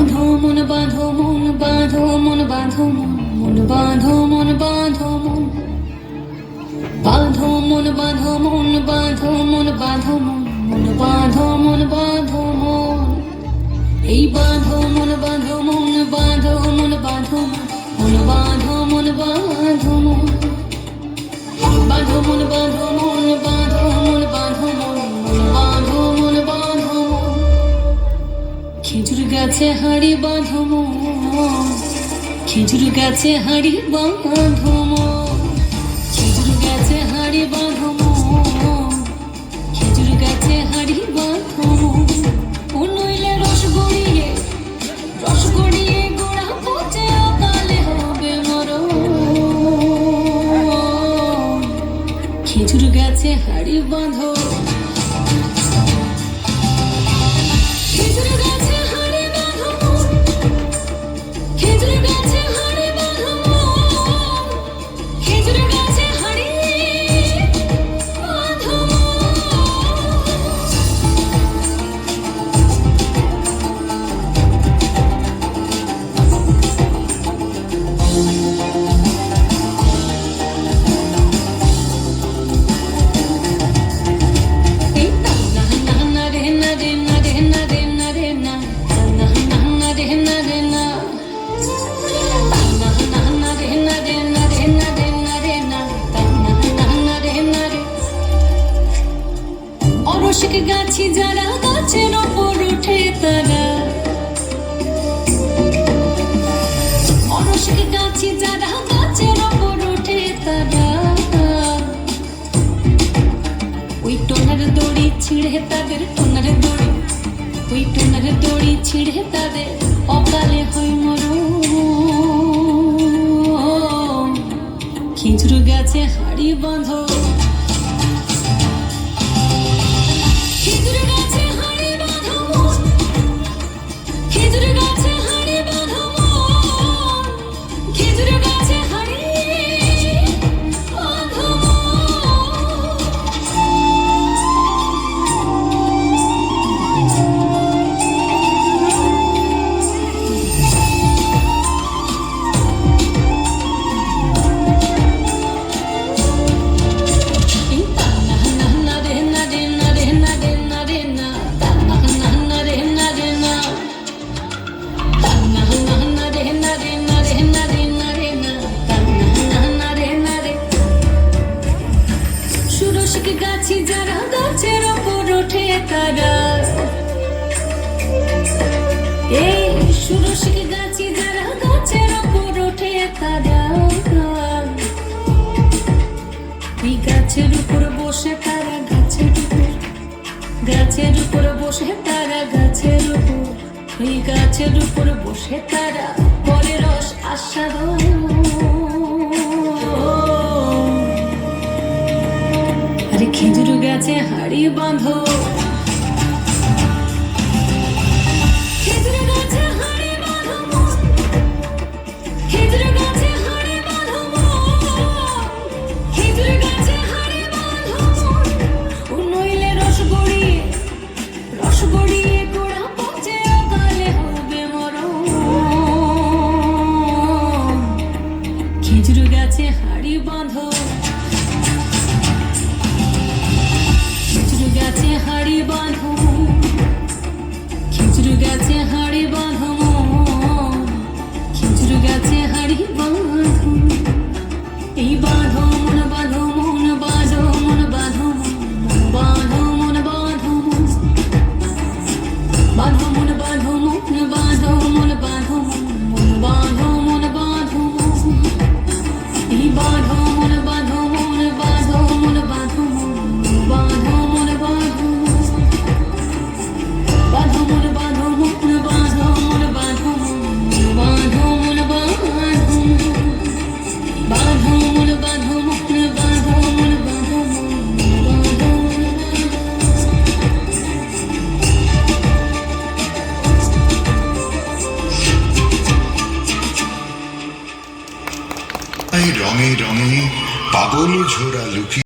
বাঁধো মন বাঁধো মন বাঁধো মন বাঁধো মন বাঁধো মন বাঁধো মন বাঁধো মন বাঁধো মন বাঁধো মন বাঁধো মন বাঁধো মন বাঁধো মন এই বাঁধো মন বাঁধো মন বাঁধো মন বাঁধো মন বাঁধো মন বাঁধো মন বাঁধো মন বাঁধো মন বাঁধো মন বাঁধো মন বাঁধো মন বাঁধো মন খেজুর গাছে হাড়ি বাঁধো মন খেজুর গাছে হাড়ি বাঁধো মন খেজুর গাছে হাড়ি বাঁধো মন খেজুর গাছে হাড়ি বাঁধো মন ও নইলে রস গড়িয়ে গোড়া পচে অকালে হবে মরণ খেজুর গাছে হাড়ি বাঁধো খেজুর গাছে হাড়ি বাঁধো খেজুর গাছে হাড়ি বাঁধো খেজুর গাছে হাড়ি বাঁধো অরশিক গাছি যারা গাছের ওপর উঠে তারা অরশিক গাছি যারা গাছের ওপর উঠে তারা ওই টোনার দড়ি ছিঁড়ে তাদের টোনার দড়ি ওই টোনার দড়ি ছিঁড়ে তাদের অকালে হয় মরণ খেজুর গাছে হাড়ি বাঁধো খেজুর গাছে হাড়ি বাঁধো খেজুর গাছে হাড়ি বাঁধো খেজুর গাছে হাড়ি বাঁধো গাছি যারা গাছের ওপর ওঠে তারা এই সুরসিক গাছি যারা গাছের ওপর ওঠে তারা ওই গাছের উপর বসে তারা গাছের উপর বসে তারা গাছের উপর ওই গাছের উপর বসে তারা পরে রস আস্বাদন খেজুর গাছে হাড়ি বাঁধো খেজুর গাছে হাড়ি বাঁধো খেজুর গাছে হাড়ি বাঁধো খেজুর গাছে হাড়ি বাঁধো ও নইলে রস গড়িয়ে গোড়া পচে অকালে হবে মরণ খেজুর গাছে হাড়ি বাঁধো খেজুর গাছে হাড়ি বাঁধো খেজুর গাছে হাড়ি বাঁধো খেজুর গাছে হাড়ি বাঁধো এই বাঁধো মন বাঁধো মন বাঁধো মন বাঁধো মন বাঁধো মন বাঁধো বাঁধো মন বাঁধো মন বাঁধো মন বাঁধো মন বাঁধো মন বাঁধো এই বাঁধো মন বাঁধো মন বাঁধো মন বাঁধো মন বাঁধো মন বাঁধো বাঁধো মন বাঁধো মন বাঁধো মন বাঁধো মন বাঁধো মন বাঁধো বাঁধো মন বাঁধো মন বাঁধো মন বাঁধো রঙে রঙে পাগল ঝোরা লুকি